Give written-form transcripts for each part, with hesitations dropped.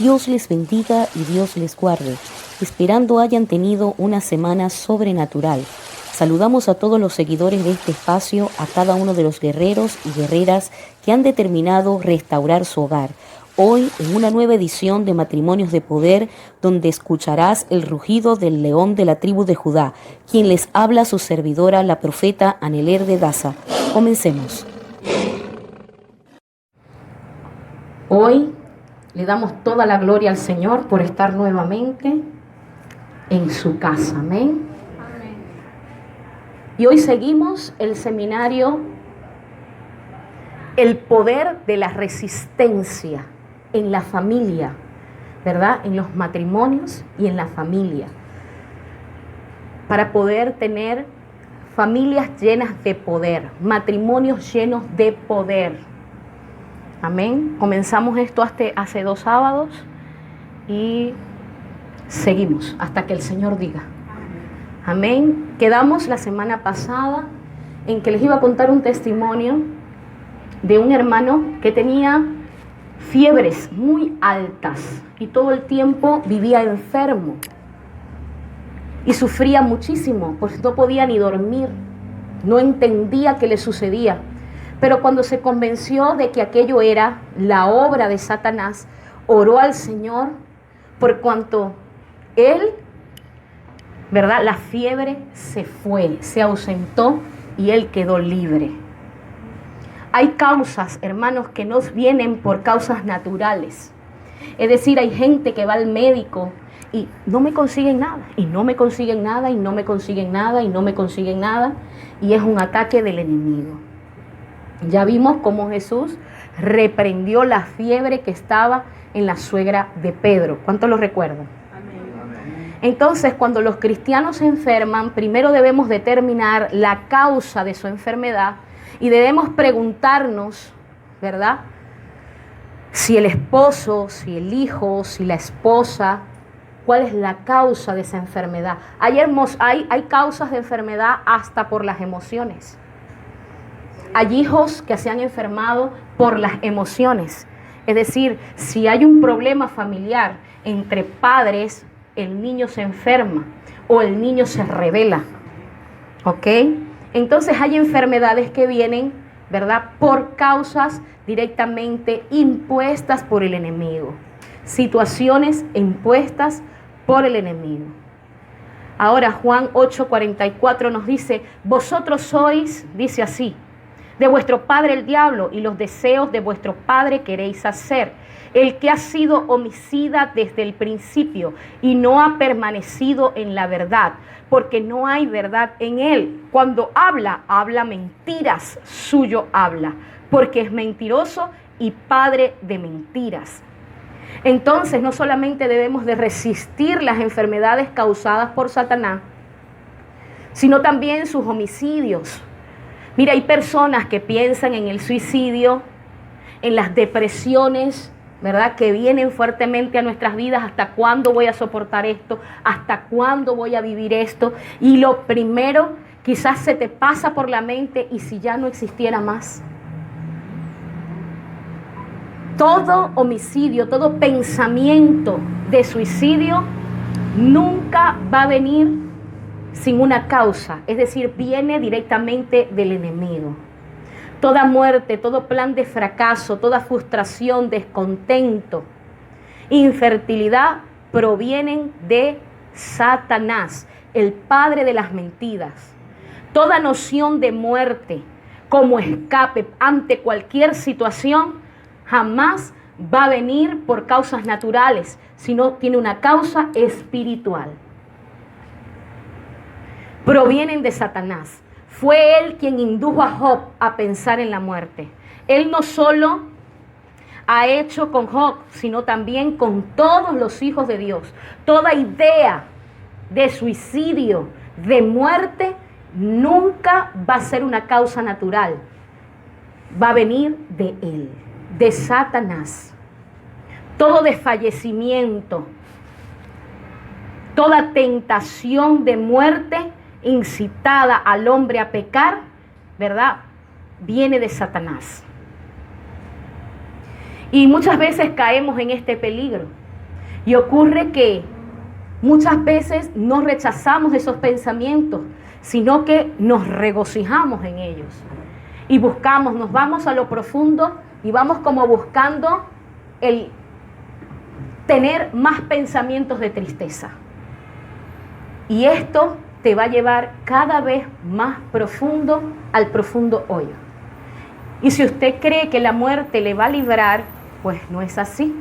Dios les bendiga y Dios les guarde, esperando hayan tenido una semana sobrenatural. Saludamos a todos los seguidores de este espacio, a cada uno de los guerreros y guerreras que han determinado restaurar su hogar. Hoy en una nueva edición de Matrimonios de Poder, donde escucharás el rugido del león de la tribu de Judá, quien les habla su servidora, la profeta Aneler de Daza. Comencemos. Hoy le damos toda la gloria al Señor por estar nuevamente en su casa. Amén. Amén. Y hoy seguimos el seminario El poder de la resistencia en la familia, ¿verdad? En los matrimonios y en la familia. Para poder tener familias llenas de poder, matrimonios llenos de poder. Amén. Comenzamos esto hace 2 sábados y seguimos hasta que el Señor diga. Amén. Quedamos la semana pasada en que les iba a contar un testimonio de un hermano que tenía fiebres muy altas y todo el tiempo vivía enfermo y sufría muchísimo, pues no podía ni dormir, no entendía qué le sucedía. Pero cuando se convenció de que aquello era la obra de Satanás, oró al Señor por cuanto él, ¿verdad? La fiebre se fue, se ausentó y él quedó libre. Hay causas, hermanos, que nos vienen por causas naturales. Es decir, hay gente que va al médico y no me consiguen nada, y no me consiguen nada, y no me consiguen nada, y no me consiguen nada, y es un ataque del enemigo. Ya vimos cómo Jesús reprendió la fiebre que estaba en la suegra de Pedro. ¿Cuántos lo recuerdan? Amén. Entonces, cuando los cristianos se enferman, primero debemos determinar la causa de su enfermedad y debemos preguntarnos, ¿verdad? Si el esposo, si el hijo, si la esposa, ¿cuál es la causa de esa enfermedad? Hay causas de enfermedad hasta por las emociones. Hay hijos que se han enfermado por las emociones. Es decir, si hay un problema familiar entre padres, el niño se enferma o el niño se rebela. ¿Ok? Entonces hay enfermedades que vienen, ¿verdad?, por causas directamente impuestas por el enemigo. Situaciones impuestas por el enemigo. Ahora Juan 8:44 nos dice, vosotros sois, dice así, de vuestro padre el diablo, y los deseos de vuestro padre queréis hacer. El que ha sido homicida desde el principio y no ha permanecido en la verdad, porque no hay verdad en él. Cuando habla mentiras, suyo habla, porque es mentiroso y padre de mentiras. Entonces, no solamente debemos de resistir las enfermedades causadas por Satanás, sino también sus homicidios. Mira, hay personas que piensan en el suicidio, en las depresiones, ¿verdad?, que vienen fuertemente a nuestras vidas. ¿Hasta cuándo voy a soportar esto? ¿Hasta cuándo voy a vivir esto? Y lo primero, quizás se te pasa por la mente, ¿y si ya no existiera más? Todo homicidio, todo pensamiento de suicidio nunca va a venir sin una causa, es decir, viene directamente del enemigo. Toda muerte, todo plan de fracaso, toda frustración, descontento, infertilidad provienen de Satanás, el padre de las mentiras. Toda noción de muerte como escape ante cualquier situación jamás va a venir por causas naturales, sino tiene una causa espiritual. Provienen de Satanás. Fue él quien indujo a Job a pensar en la muerte. Él no solo ha hecho con Job, sino también con todos los hijos de Dios. Toda idea de suicidio, de muerte, nunca va a ser una causa natural. Va a venir de él, de Satanás. Todo desfallecimiento, toda tentación de muerte incitada al hombre a pecar, ¿verdad?, viene de Satanás. Y muchas veces caemos en este peligro. Y ocurre que muchas veces no rechazamos esos pensamientos, sino que nos regocijamos en ellos. Y buscamos, nos vamos a lo profundo y vamos como buscando el tener más pensamientos de tristeza. Y esto te va a llevar cada vez más profundo al profundo hoyo. Y si usted cree que la muerte le va a librar, pues no es así.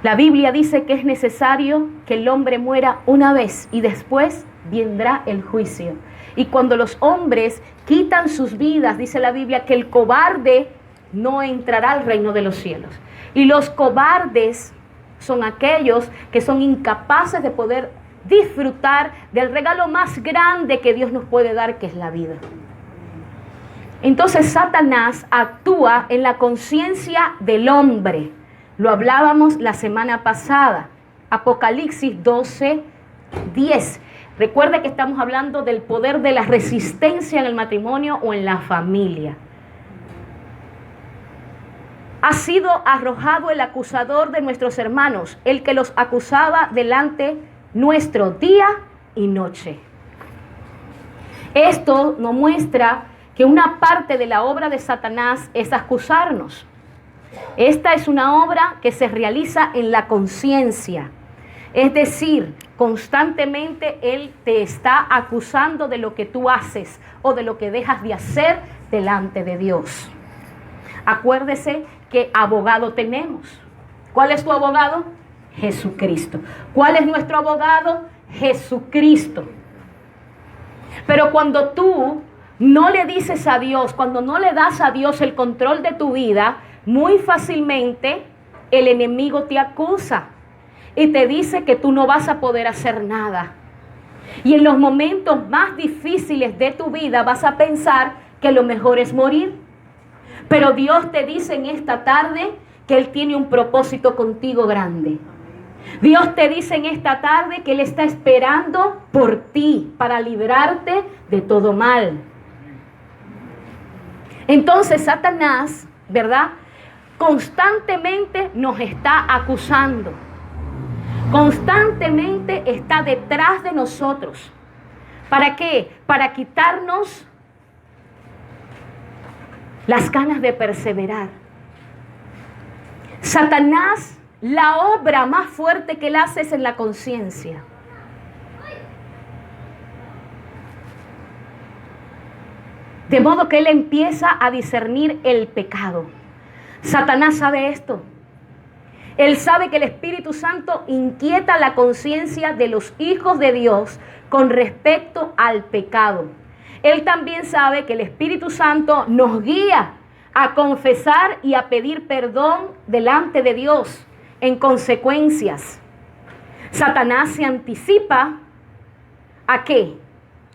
La Biblia dice que es necesario que el hombre muera una vez y después vendrá el juicio. Y cuando los hombres quitan sus vidas, dice la Biblia que el cobarde no entrará al reino de los cielos. Y los cobardes son aquellos que son incapaces de poder disfrutar del regalo más grande que Dios nos puede dar, que es la vida. Entonces Satanás actúa en la conciencia del hombre. Lo hablábamos la semana pasada. Apocalipsis 12:10. Recuerde que estamos hablando del poder de la resistencia en el matrimonio o en la familia. Ha sido arrojado el acusador de nuestros hermanos, el que los acusaba delante nuestro día y noche. Esto nos muestra que una parte de la obra de Satanás es acusarnos. Esta es una obra que se realiza en la conciencia. Es decir, constantemente Él te está acusando de lo que tú haces o de lo que dejas de hacer delante de Dios. Acuérdese que abogado tenemos. ¿Cuál es tu abogado? Jesucristo. ¿Cuál es nuestro abogado? Jesucristo. Pero cuando tú no le dices a Dios, cuando no le das a Dios el control de tu vida, muy fácilmente el enemigo te acusa y te dice que tú no vas a poder hacer nada. Y en los momentos más difíciles de tu vida vas a pensar que lo mejor es morir. Pero Dios te dice en esta tarde que Él tiene un propósito contigo grande. Dios te dice en esta tarde que Él está esperando por ti para librarte de todo mal. Entonces Satanás, ¿verdad?, constantemente nos está acusando. Constantemente está detrás de nosotros. ¿Para qué? Para quitarnos las ganas de perseverar. Satanás, la obra más fuerte que él hace es en la conciencia. De modo que él empieza a discernir el pecado. Satanás sabe esto. Él sabe que el Espíritu Santo inquieta la conciencia de los hijos de Dios con respecto al pecado. Él también sabe que el Espíritu Santo nos guía a confesar y a pedir perdón delante de Dios en consecuencias. Satanás se anticipa ¿a qué?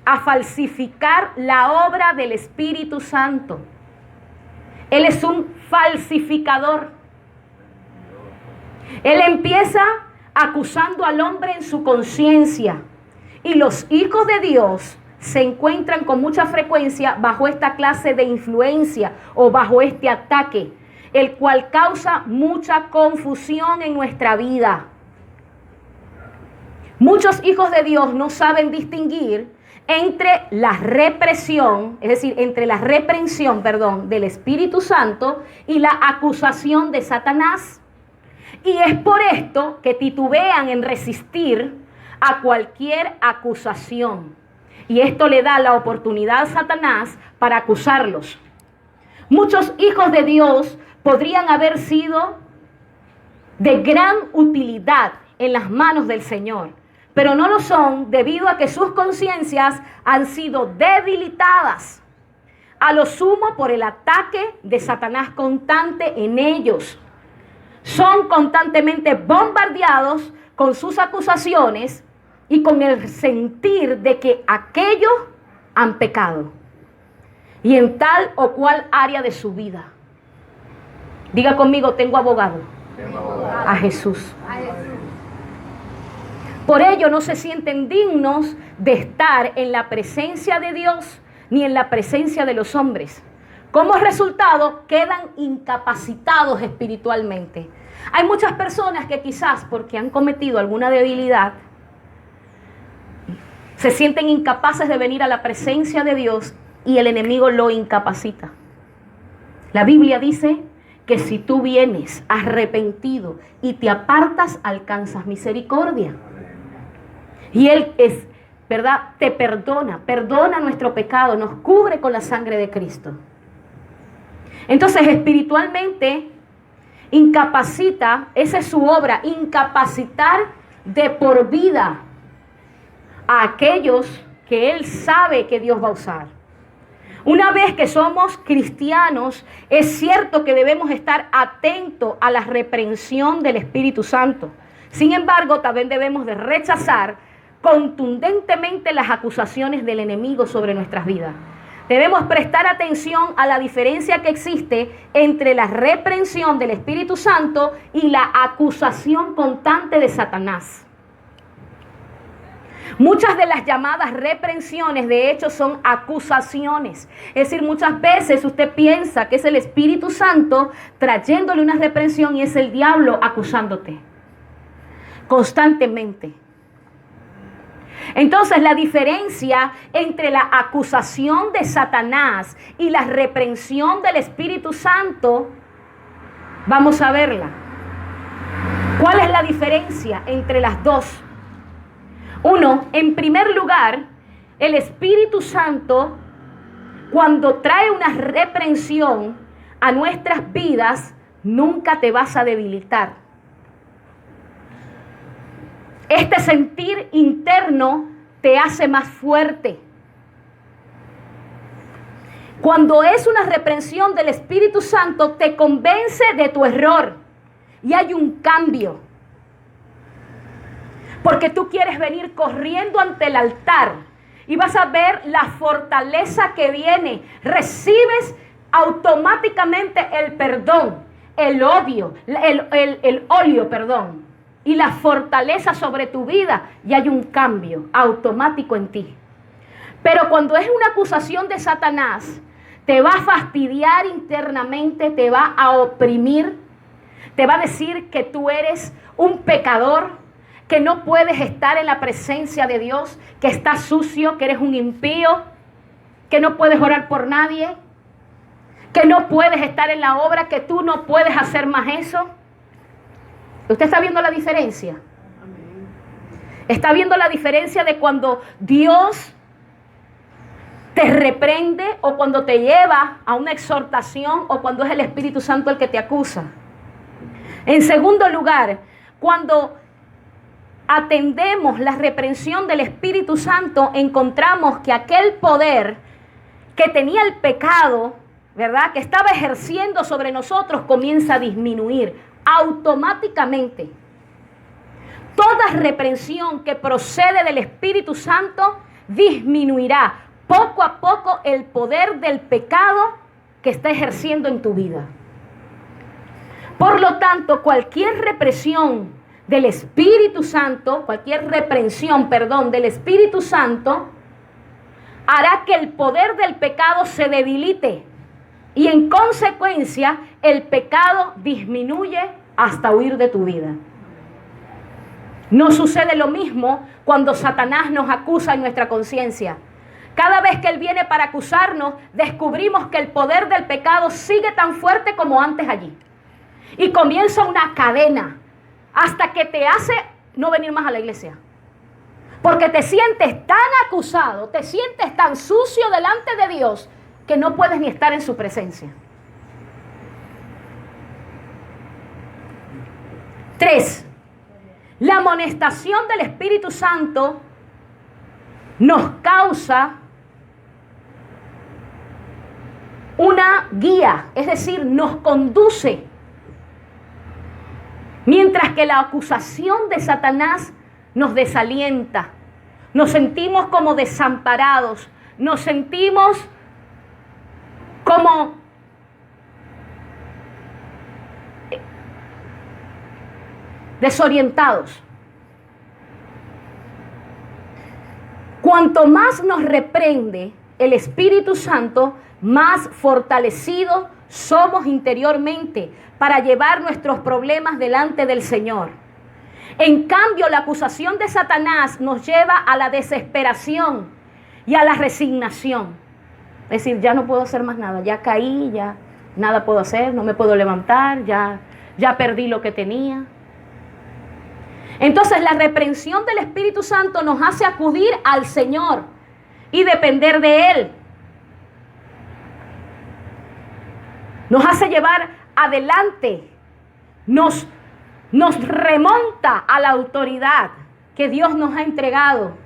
A falsificar la obra del Espíritu Santo. Él es un falsificador. Él empieza acusando al hombre en su conciencia. Y los hijos de Dios se encuentran con mucha frecuencia bajo esta clase de influencia o bajo este ataque, el cual causa mucha confusión en nuestra vida. Muchos hijos de Dios no saben distinguir entre la represión, es decir, entre la reprensión, del Espíritu Santo y la acusación de Satanás. Y es por esto que titubean en resistir a cualquier acusación. Y esto le da la oportunidad a Satanás para acusarlos. Muchos hijos de Dios podrían haber sido de gran utilidad en las manos del Señor, pero no lo son debido a que sus conciencias han sido debilitadas, a lo sumo por el ataque de Satanás constante en ellos. Son constantemente bombardeados con sus acusaciones y con el sentir de que aquellos han pecado. Y en tal o cual área de su vida. Diga conmigo, tengo abogado. A Jesús. Por ello no se sienten dignos de estar en la presencia de Dios ni en la presencia de los hombres. Como resultado, quedan incapacitados espiritualmente. Hay muchas personas que quizás porque han cometido alguna debilidad, se sienten incapaces de venir a la presencia de Dios y el enemigo lo incapacita. La Biblia dice que si tú vienes arrepentido y te apartas, alcanzas misericordia. Y Él es, ¿verdad? Te perdona nuestro pecado, nos cubre con la sangre de Cristo. Entonces, espiritualmente, incapacita, esa es su obra, incapacitar de por vida a aquellos que Él sabe que Dios va a usar. Una vez que somos cristianos, es cierto que debemos estar atentos a la reprensión del Espíritu Santo. Sin embargo, también debemos de rechazar contundentemente las acusaciones del enemigo sobre nuestras vidas. Debemos prestar atención a la diferencia que existe entre la reprensión del Espíritu Santo y la acusación constante de Satanás. Muchas de las llamadas reprensiones, de hecho, son acusaciones. Es decir, muchas veces usted piensa que es el Espíritu Santo trayéndole una reprensión y es el diablo acusándote constantemente. Entonces, la diferencia entre la acusación de Satanás y la reprensión del Espíritu Santo, vamos a verla. ¿Cuál es la diferencia entre las dos? Uno, en primer lugar, el Espíritu Santo, cuando trae una reprensión a nuestras vidas, nunca te vas a debilitar. Este sentir interno te hace más fuerte. Cuando es una reprensión del Espíritu Santo, te convence de tu error y hay un cambio. Porque tú quieres venir corriendo ante el altar y vas a ver la fortaleza que viene. Recibes automáticamente el perdón, el óleo, y la fortaleza sobre tu vida, y hay un cambio automático en ti. Pero cuando es una acusación de Satanás, te va a fastidiar internamente, te va a oprimir, te va a decir que tú eres un pecador, que no puedes estar en la presencia de Dios, que estás sucio, que eres un impío, que no puedes orar por nadie, que no puedes estar en la obra, que tú no puedes hacer más eso. ¿Usted está viendo la diferencia? ¿Está viendo la diferencia de cuando Dios te reprende o cuando te lleva a una exhortación o cuando es el Espíritu Santo el que te acusa? En segundo lugar, cuando atendemos la reprensión del Espíritu Santo, encontramos que aquel poder que tenía el pecado, ¿verdad?, que estaba ejerciendo sobre nosotros, comienza a disminuir automáticamente. Toda reprensión que procede del Espíritu Santo disminuirá poco a poco el poder del pecado que está ejerciendo en tu vida. Por lo tanto, cualquier reprensión del Espíritu Santo, del Espíritu Santo, hará que el poder del pecado se debilite y en consecuencia el pecado disminuye hasta huir de tu vida. No sucede lo mismo cuando Satanás nos acusa en nuestra conciencia. Cada vez que él viene para acusarnos, descubrimos que el poder del pecado sigue tan fuerte como antes allí. Y comienza una cadena hasta que te hace no venir más a la iglesia. Porque te sientes tan acusado, te sientes tan sucio delante de Dios que no puedes ni estar en su presencia. 3. La amonestación del Espíritu Santo nos causa una guía, es decir, nos conduce. Mientras que la acusación de Satanás nos desalienta, nos sentimos como desamparados, nos sentimos como desorientados. Cuanto más nos reprende el Espíritu Santo, más fortalecidos somos interiormente para llevar nuestros problemas delante del Señor. En cambio, la acusación de Satanás nos lleva a la desesperación y a la resignación. Es decir, ya no puedo hacer más nada, ya caí, ya nada puedo hacer, no me puedo levantar, ya perdí lo que tenía. Entonces, la reprensión del Espíritu Santo nos hace acudir al Señor y depender de Él. Nos hace llevar adelante, nos remonta a la autoridad que Dios nos ha entregado.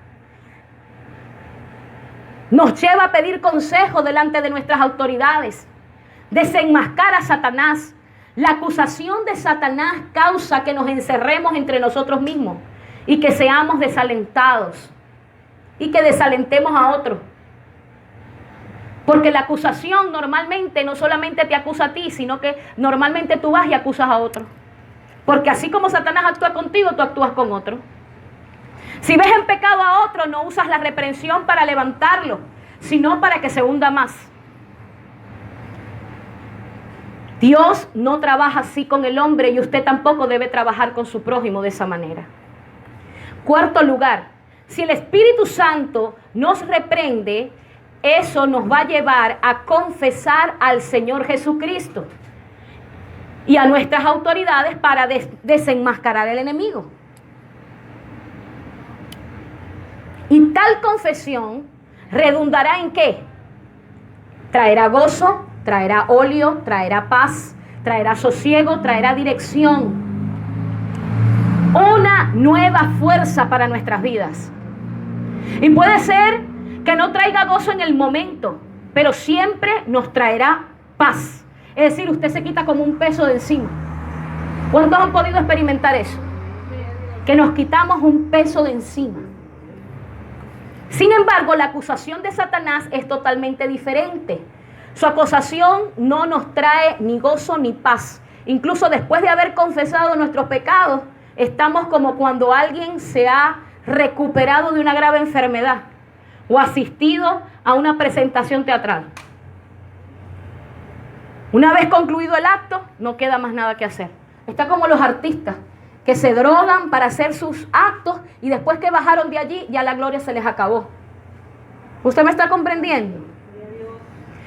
Nos lleva a pedir consejo delante de nuestras autoridades. Desenmascara a Satanás. La acusación de Satanás causa que nos encerremos entre nosotros mismos y que seamos desalentados y que desalentemos a otros. Porque la acusación normalmente no solamente te acusa a ti, sino que normalmente tú vas y acusas a otro. Porque así como Satanás actúa contigo, tú actúas con otro. Si ves en pecado a otro, no usas la reprensión para levantarlo, sino para que se hunda más. Dios no trabaja así con el hombre y usted tampoco debe trabajar con su prójimo de esa manera. Cuarto lugar, si el Espíritu Santo nos reprende, eso nos va a llevar a confesar al Señor Jesucristo y a nuestras autoridades para desenmascarar al enemigo. Y tal confesión redundará ¿en qué? Traerá gozo, traerá óleo, traerá paz, traerá sosiego, traerá dirección. Una nueva fuerza para nuestras vidas. Y puede ser que no traiga gozo en el momento, pero siempre nos traerá paz. Es decir, usted se quita como un peso de encima. ¿Cuántos han podido experimentar eso? Que nos quitamos un peso de encima. Sin embargo, la acusación de Satanás es totalmente diferente. Su acusación no nos trae ni gozo ni paz. Incluso después de haber confesado nuestros pecados, estamos como cuando alguien se ha recuperado de una grave enfermedad o asistido a una presentación teatral. Una vez concluido el acto, no queda más nada que hacer. Está como los artistas que se drogan para hacer sus actos y después que bajaron de allí, ya la gloria se les acabó. ¿Usted me está comprendiendo?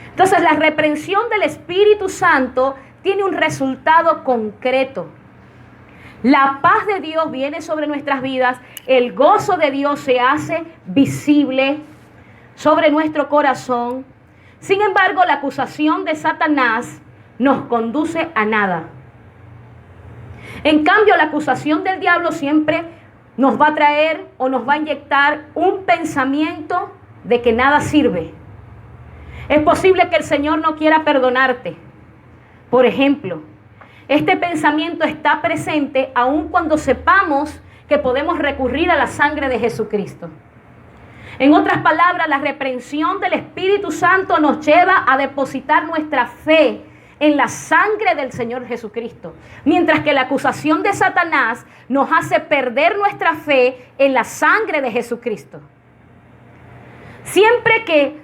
Entonces, la reprensión del Espíritu Santo tiene un resultado concreto. La paz de Dios viene sobre nuestras vidas, el gozo de Dios se hace visible sobre nuestro corazón. Sin embargo, la acusación de Satanás nos conduce a nada. En cambio, la acusación del diablo siempre nos va a traer o nos va a inyectar un pensamiento de que nada sirve. Es posible que el Señor no quiera perdonarte. Por ejemplo, este pensamiento está presente aun cuando sepamos que podemos recurrir a la sangre de Jesucristo. En otras palabras, la reprensión del Espíritu Santo nos lleva a depositar nuestra fe en la sangre del Señor Jesucristo, mientras que la acusación de Satanás nos hace perder nuestra fe en la sangre de Jesucristo. Siempre que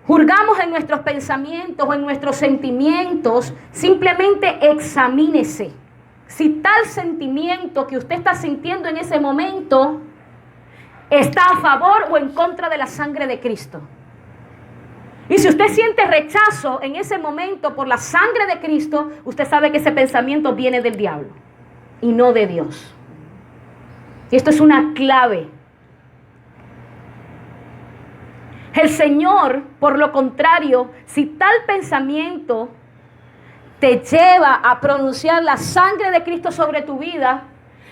juzgamos en nuestros pensamientos o en nuestros sentimientos, simplemente examínese si tal sentimiento que usted está sintiendo en ese momento está a favor o en contra de la sangre de Cristo. Y si usted siente rechazo en ese momento por la sangre de Cristo, usted sabe que ese pensamiento viene del diablo y no de Dios. Y esto es una clave. El Señor, por lo contrario, si tal pensamiento te lleva a pronunciar la sangre de Cristo sobre tu vida,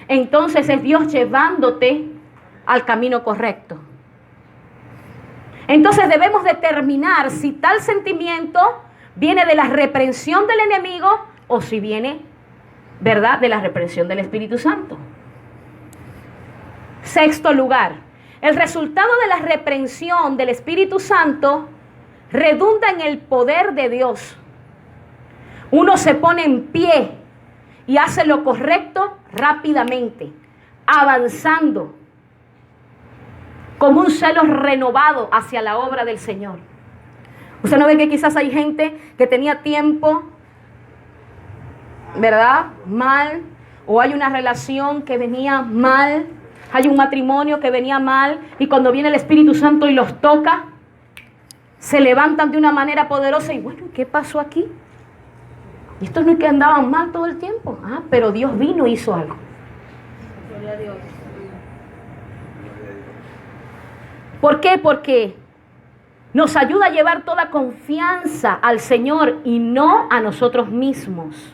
entonces es Dios llevándote al camino correcto. Entonces debemos determinar si tal sentimiento viene de la reprensión del enemigo o si viene, ¿verdad?, de la reprensión del Espíritu Santo. Sexto lugar, el resultado de la reprensión del Espíritu Santo redunda en el poder de Dios. Uno se pone en pie y hace lo correcto rápidamente, avanzando como un celo renovado hacia la obra del Señor. Usted no ve que quizás hay gente que tenía tiempo, ¿verdad?, mal, o hay una relación que venía mal, hay un matrimonio que venía mal, y cuando viene el Espíritu Santo y los toca, se levantan de una manera poderosa y bueno, ¿qué pasó aquí? Y estos no es que andaban mal todo el tiempo. Pero Dios vino y hizo algo. Gloria a Dios. ¿Por qué? Porque nos ayuda a llevar toda confianza al Señor y no a nosotros mismos.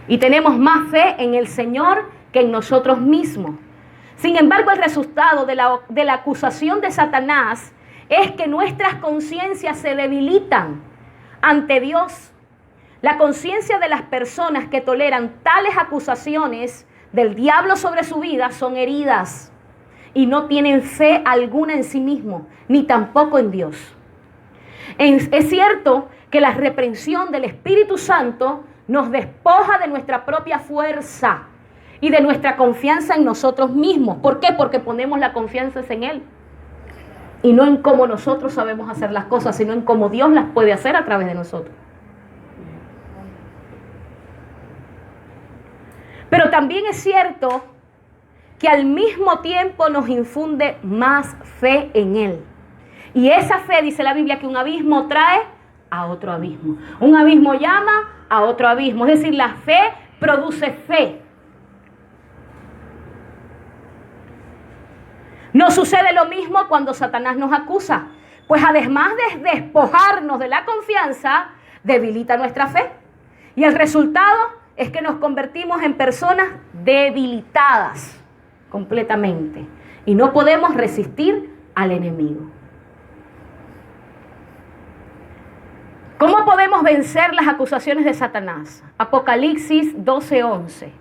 Y tenemos más fe en el Señor que en nosotros mismos. Sin embargo, el resultado de la acusación de Satanás es que nuestras conciencias se debilitan ante Dios. La conciencia de las personas que toleran tales acusaciones del diablo sobre su vida son heridas y no tienen fe alguna en sí mismos, ni tampoco en Dios. Es cierto que la reprensión del Espíritu Santo nos despoja de nuestra propia fuerza y de nuestra confianza en nosotros mismos. ¿Por qué? Porque ponemos la confianza en Él. Y no en cómo nosotros sabemos hacer las cosas, sino en cómo Dios las puede hacer a través de nosotros. Pero también es cierto que al mismo tiempo nos infunde más fe en Él. Y esa fe, dice la Biblia, que un abismo trae a otro abismo. Un abismo llama a otro abismo. Es decir, la fe produce fe. No sucede lo mismo cuando Satanás nos acusa, pues además de despojarnos de la confianza, debilita nuestra fe. Y el resultado es que nos convertimos en personas debilitadas completamente y no podemos resistir al enemigo. ¿Cómo podemos vencer las acusaciones de Satanás? Apocalipsis 12:11.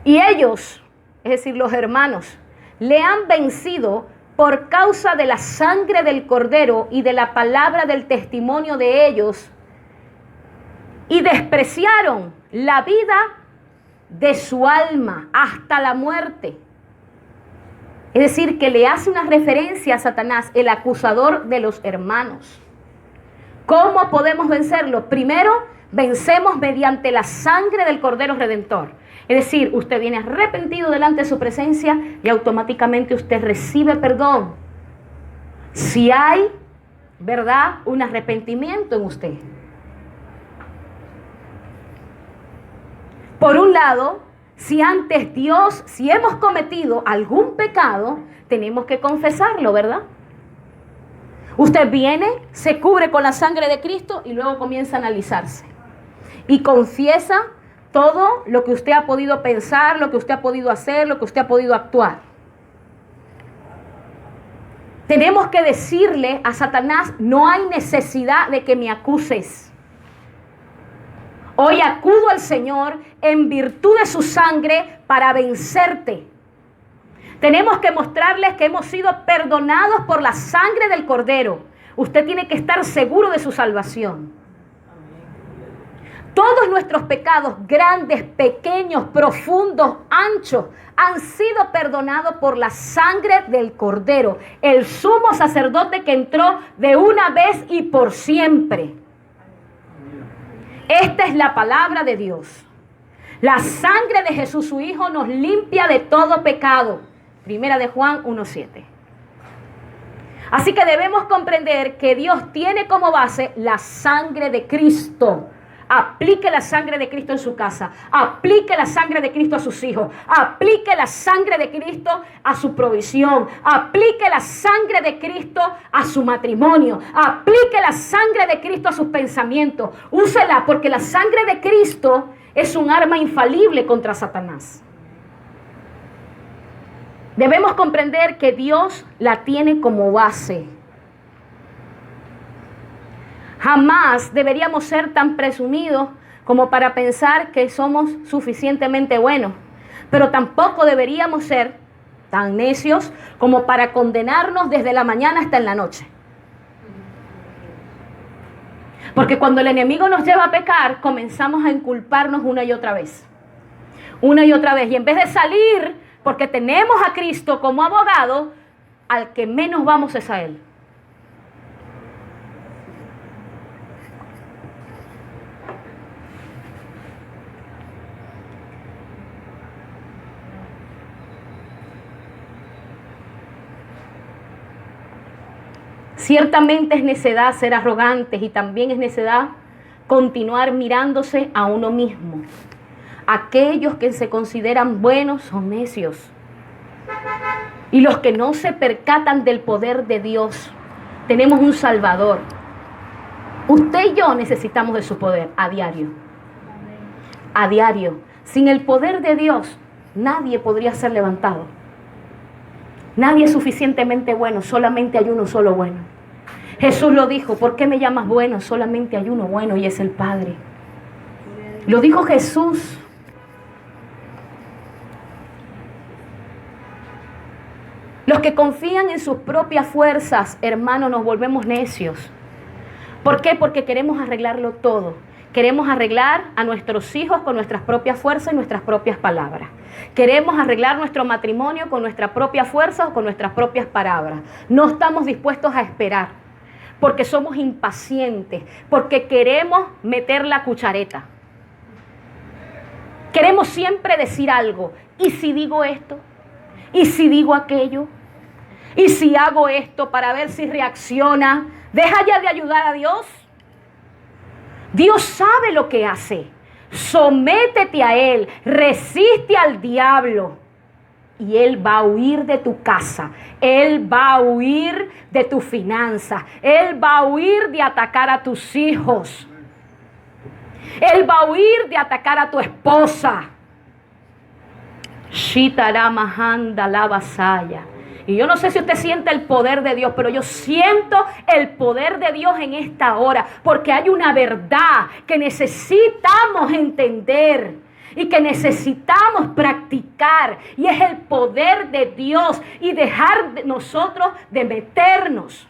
Y ellos, es decir, los hermanos, le han vencido por causa de la sangre del Cordero y de la palabra del testimonio de ellos, y despreciaron la vida de su alma hasta la muerte. Es decir, que le hace una referencia a Satanás, el acusador de los hermanos. ¿Cómo podemos vencerlo? Primero, vencemos mediante la sangre del Cordero Redentor. Es decir, usted viene arrepentido delante de su presencia y automáticamente usted recibe perdón. Si hay, ¿verdad?, un arrepentimiento en usted. Por un lado, si hemos cometido algún pecado, tenemos que confesarlo, ¿verdad? Usted viene, se cubre con la sangre de Cristo y luego comienza a analizarse. Y confiesa todo lo que usted ha podido pensar, lo que usted ha podido hacer, lo que usted ha podido actuar. Tenemos que decirle a Satanás, no hay necesidad de que me acuses. Hoy acudo al Señor en virtud de su sangre para vencerte. Tenemos que mostrarles que hemos sido perdonados por la sangre del Cordero. Usted tiene que estar seguro de su salvación. Todos nuestros pecados, grandes, pequeños, profundos, anchos, han sido perdonados por la sangre del Cordero, el sumo sacerdote que entró de una vez y por siempre. Esta es la palabra de Dios. La sangre de Jesús, su Hijo, nos limpia de todo pecado. Primera de Juan 1:7. Así que debemos comprender que Dios tiene como base la sangre de Cristo. Aplique la sangre de Cristo en su casa. Aplique la sangre de Cristo a sus hijos. Aplique la sangre de Cristo a su provisión. Aplique la sangre de Cristo a su matrimonio. Aplique la sangre de Cristo a sus pensamientos. Úsela, porque la sangre de Cristo es un arma infalible contra Satanás. Debemos comprender que Dios la tiene como base. Jamás deberíamos ser tan presumidos como para pensar que somos suficientemente buenos, pero tampoco deberíamos ser tan necios como para condenarnos desde la mañana hasta en la noche. Porque cuando el enemigo nos lleva a pecar, comenzamos a inculparnos una y otra vez. Una y otra vez. Y en vez de salir, porque tenemos a Cristo como abogado, al que menos vamos es a Él. Ciertamente es necedad ser arrogantes y también es necedad continuar mirándose a uno mismo. Aquellos que se consideran buenos son necios. Y los que no se percatan del poder de Dios. Tenemos un Salvador. Usted y yo necesitamos de su poder a diario. A diario. Sin el poder de Dios, nadie podría ser levantado. Nadie es suficientemente bueno, solamente hay uno solo bueno. Jesús lo dijo, ¿por qué me llamas bueno? Solamente hay uno bueno y es el Padre. Lo dijo Jesús. Los que confían en sus propias fuerzas, hermanos, nos volvemos necios. ¿Por qué? Porque queremos arreglarlo todo. Queremos arreglar a nuestros hijos con nuestras propias fuerzas y nuestras propias palabras. Queremos arreglar nuestro matrimonio con nuestra propia fuerza o con nuestras propias palabras. No estamos dispuestos a esperar porque somos impacientes, porque queremos meter la cuchareta. Queremos siempre decir algo. ¿Y si digo esto? ¿Y si digo aquello? ¿Y si hago esto para ver si reacciona? Deja ya de ayudar a Dios. Dios sabe lo que hace. Sométete a Él, resiste al diablo y Él va a huir de tu casa. Él va a huir de tus finanzas. Él va a huir de atacar a tus hijos. Él va a huir de atacar a tu esposa. Shitaramahanda la vasaya. Y yo no sé si usted siente el poder de Dios, pero yo siento el poder de Dios en esta hora, porque hay una verdad que necesitamos entender y que necesitamos practicar, y es el poder de Dios y dejar de nosotros de meternos.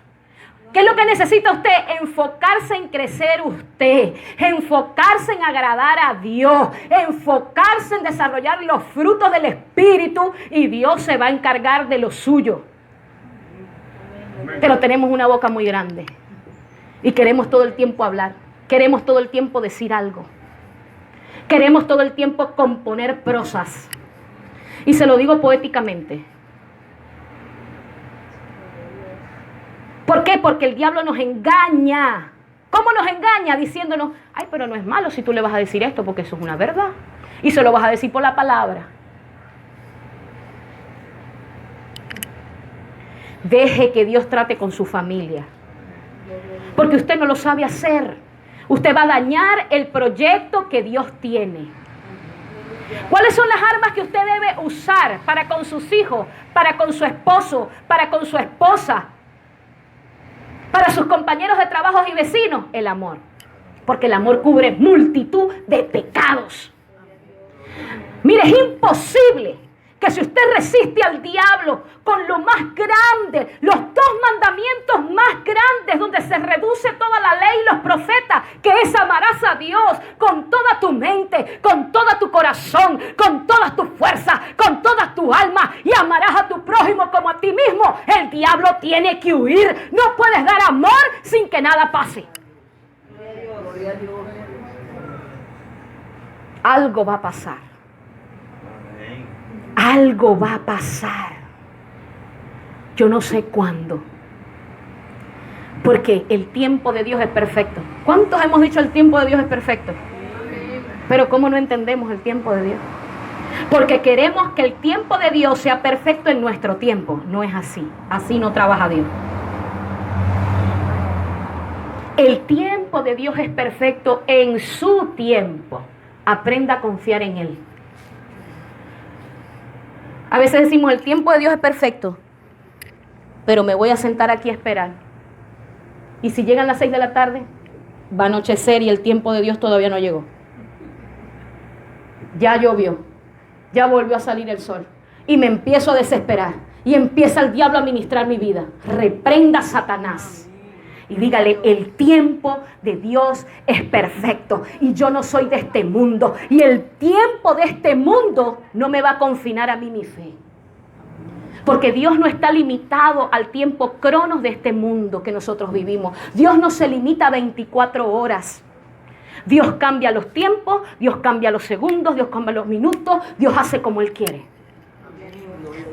¿Qué es lo que necesita usted? Enfocarse en crecer usted, enfocarse en agradar a Dios, enfocarse en desarrollar los frutos del Espíritu y Dios se va a encargar de lo suyo. Pero tenemos una boca muy grande y queremos todo el tiempo hablar, queremos todo el tiempo decir algo, queremos todo el tiempo componer prosas. Y se lo digo poéticamente. ¿Por qué? Porque el diablo nos engaña. ¿Cómo nos engaña? Diciéndonos, ay, pero no es malo si tú le vas a decir esto porque eso es una verdad. Y se lo vas a decir por la palabra. Deje que Dios trate con su familia. Porque usted no lo sabe hacer. Usted va a dañar el proyecto que Dios tiene. ¿Cuáles son las armas que usted debe usar para con sus hijos, para con su esposo, para con su esposa? Para sus compañeros de trabajo y vecinos, el amor. Porque el amor cubre multitud de pecados. Mire, es imposible que si usted resiste al diablo con lo más grande, los dos mandamientos más grandes donde se reduce toda la ley y los profetas, que es amarás a Dios con toda tu mente, con toda tu corazón, con todas tus fuerzas, con toda tu alma, y amarás a tu prójimo como a ti mismo. El diablo tiene que huir. No puedes dar amor sin que nada pase. Algo va a pasar. Algo va a pasar. Yo no sé cuándo. Porque el tiempo de Dios es perfecto. ¿Cuántos hemos dicho el tiempo de Dios es perfecto? Pero ¿cómo no entendemos el tiempo de Dios? Porque queremos que el tiempo de Dios sea perfecto en nuestro tiempo. No es así. Así no trabaja Dios. El tiempo de Dios es perfecto en su tiempo. Aprenda a confiar en Él. A veces decimos, el tiempo de Dios es perfecto, pero me voy a sentar aquí a esperar. Y si llegan las 6 de la tarde, va a anochecer y el tiempo de Dios todavía no llegó. Ya llovió, ya volvió a salir el sol. Y me empiezo a desesperar. Y empieza el diablo a ministrar mi vida. Reprenda a Satanás. Y dígale, el tiempo de Dios es perfecto. Y yo no soy de este mundo. Y el tiempo de este mundo no me va a confinar a mí mi fe. Porque Dios no está limitado al tiempo cronos de este mundo que nosotros vivimos. Dios no se limita a 24 horas. Dios cambia los tiempos, Dios cambia los segundos, Dios cambia los minutos, Dios hace como Él quiere.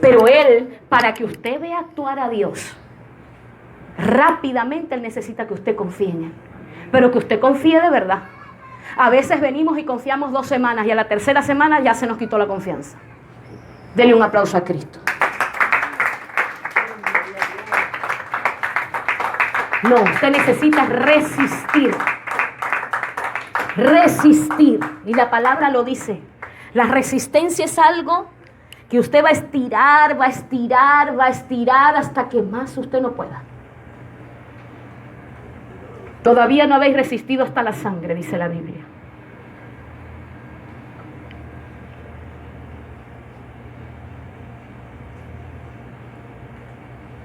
Pero Él, para que usted vea actuar a Dios, rápidamente Él necesita que usted confíe en Él. Pero que usted confíe de verdad. A veces venimos y confiamos 2 semanas y a la tercera semana ya se nos quitó la confianza. Dele un aplauso a Cristo. No, usted necesita resistir. Resistir. Y la palabra lo dice. La resistencia es algo que usted va a estirar, va a estirar, va a estirar hasta que más usted no pueda. Todavía no habéis resistido hasta la sangre, dice la Biblia.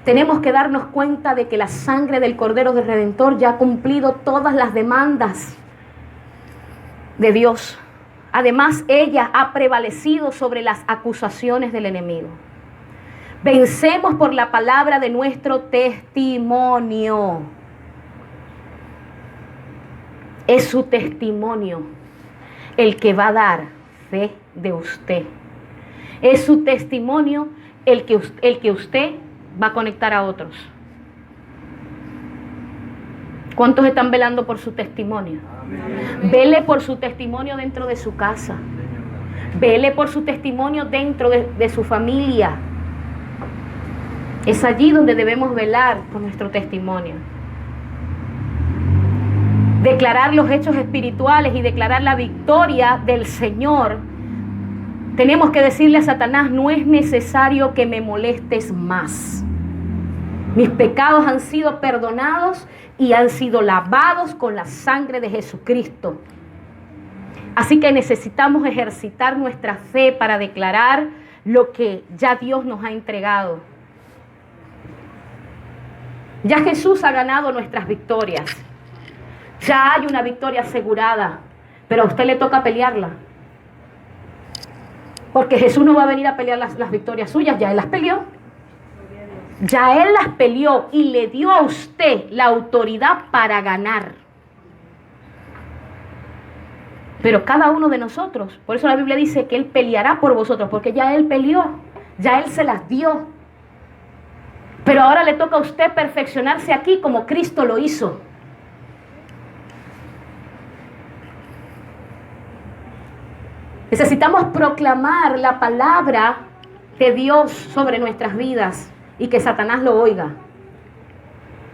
Tenemos que darnos cuenta de que la sangre del Cordero del Redentor ya ha cumplido todas las demandas de Dios. Además, ella ha prevalecido sobre las acusaciones del enemigo. Vencemos por la palabra de nuestro testimonio. Es su testimonio el que va a dar fe de usted. Es su testimonio el que usted va a conectar a otros. ¿Cuántos están velando por su testimonio? Amén. Vele por su testimonio dentro de su casa. Vele por su testimonio dentro de su familia. Es allí donde debemos velar por nuestro testimonio. Declarar los hechos espirituales y declarar la victoria del Señor. Tenemos que decirle a Satanás: no es necesario que me molestes más. Mis pecados han sido perdonados y han sido lavados con la sangre de Jesucristo. Así que necesitamos ejercitar nuestra fe para declarar lo que ya Dios nos ha entregado. Ya Jesús ha ganado nuestras victorias. Ya hay una victoria asegurada, pero a usted le toca pelearla. Porque Jesús no va a venir a pelear las victorias suyas, ya Él las peleó. Ya Él las peleó y le dio a usted la autoridad para ganar. Pero cada uno de nosotros, por eso la Biblia dice que Él peleará por vosotros, porque ya Él peleó, ya Él se las dio. Pero ahora le toca a usted perfeccionarse aquí como Cristo lo hizo. Necesitamos proclamar la palabra de Dios sobre nuestras vidas y que Satanás lo oiga.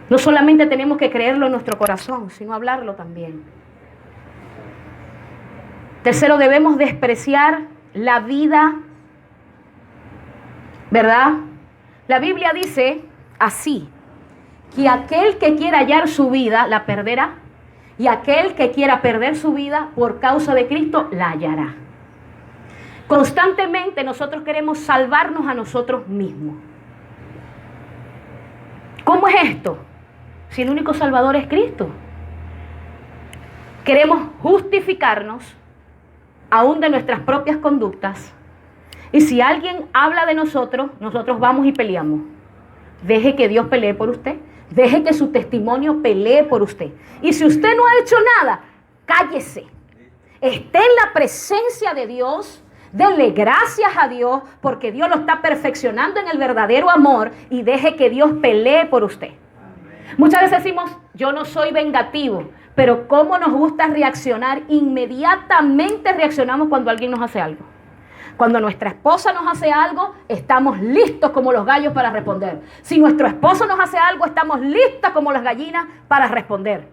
No solamente tenemos que creerlo en nuestro corazón, sino hablarlo también. Tercero, debemos despreciar la vida, ¿verdad? La Biblia dice así, que aquel que quiera hallar su vida, la perderá, y aquel que quiera perder su vida por causa de Cristo, la hallará. Constantemente nosotros queremos salvarnos a nosotros mismos. ¿Cómo es esto? Si el único salvador es Cristo. Queremos justificarnos aún de nuestras propias conductas. Y si alguien habla de nosotros, nosotros vamos y peleamos. Deje que Dios pelee por usted. Deje que su testimonio pelee por usted. Y si usted no ha hecho nada, cállese. Esté en la presencia de Dios. Denle gracias a Dios porque Dios lo está perfeccionando en el verdadero amor y deje que Dios pelee por usted. Muchas veces decimos, yo no soy vengativo, pero ¿cómo nos gusta reaccionar? Inmediatamente reaccionamos cuando alguien nos hace algo. Cuando nuestra esposa nos hace algo, estamos listos como los gallos para responder. Si nuestro esposo nos hace algo, estamos listas como las gallinas para responder.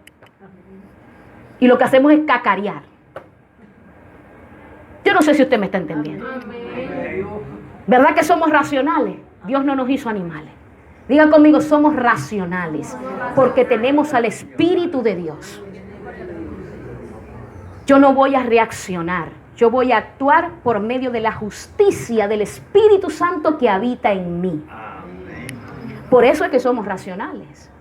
Y lo que hacemos es cacarear. Yo no sé si usted me está entendiendo. ¿Verdad que somos racionales? Dios no nos hizo animales. Diga conmigo, somos racionales porque tenemos al Espíritu de Dios. Yo no voy a reaccionar. Yo voy a actuar por medio de la justicia del Espíritu Santo que habita en mí. Por eso es que somos racionales.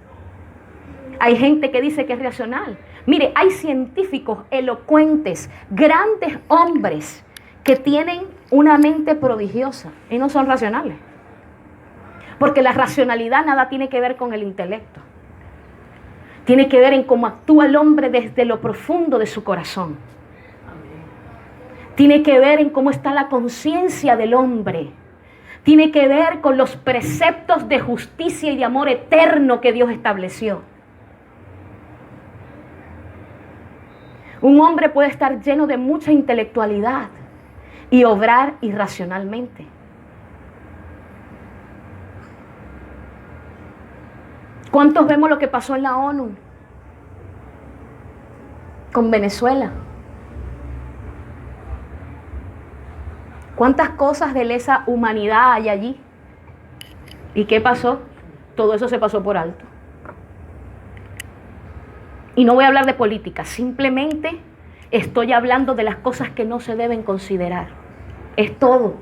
Hay gente que dice que es racional. Mire, hay científicos elocuentes, grandes hombres que tienen una mente prodigiosa y no son racionales. Porque la racionalidad nada tiene que ver con el intelecto. Tiene que ver en cómo actúa el hombre desde lo profundo de su corazón. Tiene que ver en cómo está la conciencia del hombre. Tiene que ver con los preceptos de justicia y de amor eterno que Dios estableció. Un hombre puede estar lleno de mucha intelectualidad y obrar irracionalmente. ¿Cuántos vemos lo que pasó en la ONU con Venezuela? ¿Cuántas cosas de lesa humanidad hay allí? ¿Y qué pasó? Todo eso se pasó por alto. Y no voy a hablar de política, simplemente estoy hablando de las cosas que no se deben considerar. Es todo.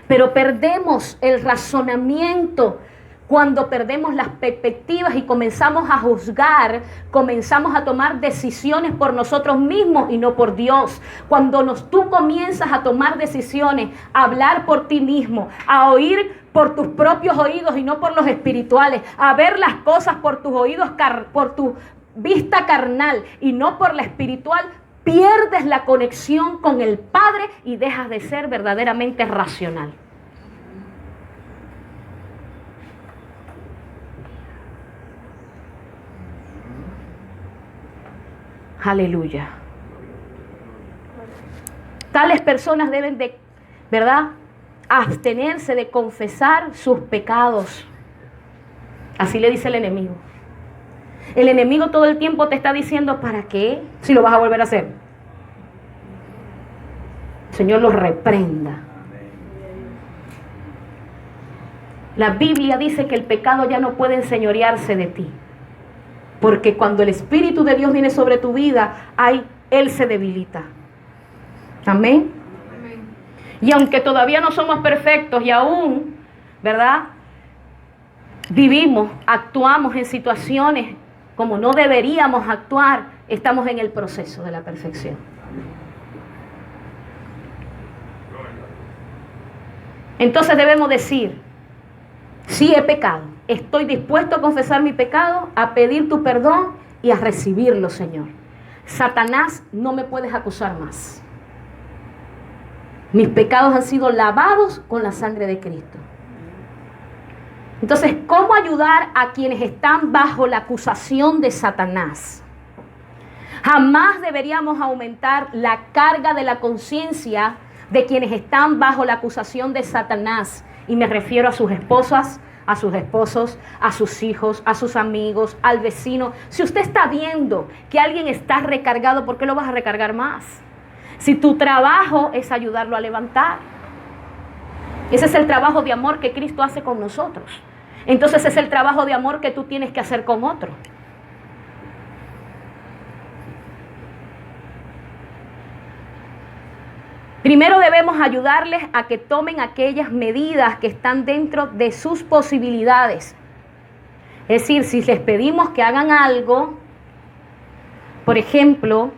Pero perdemos el razonamiento cuando perdemos las perspectivas y comenzamos a juzgar, comenzamos a tomar decisiones por nosotros mismos y no por Dios. Cuando tú comienzas a tomar decisiones, a hablar por ti mismo, a oír por tus propios oídos y no por los espirituales, a ver las cosas por tus oídos, por tu vista carnal y no por la espiritual, pierdes la conexión con el Padre y dejas de ser verdaderamente racional. Aleluya. Tales personas deben de, ¿verdad?, abstenerse de confesar sus pecados. Así le dice el enemigo. El enemigo todo el tiempo te está diciendo, ¿para qué? Si lo vas a volver a hacer. El Señor los reprenda. La Biblia dice que el pecado ya no puede enseñorearse de ti. Porque cuando el Espíritu de Dios viene sobre tu vida, Él se debilita. Amén. Amén. Y aunque todavía no somos perfectos y aún, ¿verdad?, vivimos, actuamos en situaciones como no deberíamos actuar, estamos en el proceso de la perfección. Entonces debemos decir, sí he pecado, estoy dispuesto a confesar mi pecado, a pedir tu perdón y a recibirlo, Señor. Satanás, no me puedes acusar más. Mis pecados han sido lavados con la sangre de Cristo. Entonces, ¿cómo ayudar a quienes están bajo la acusación de Satanás? Jamás deberíamos aumentar la carga de la conciencia de quienes están bajo la acusación de Satanás. Y me refiero a sus esposas, a sus esposos, a sus hijos, a sus amigos, al vecino. Si usted está viendo que alguien está recargado, ¿por qué lo vas a recargar más? Si tu trabajo es ayudarlo a levantar. Ese es el trabajo de amor que Cristo hace con nosotros. Entonces es el trabajo de amor que tú tienes que hacer con otro. Primero debemos ayudarles a que tomen aquellas medidas que están dentro de sus posibilidades. Es decir, si les pedimos que hagan algo, por ejemplo,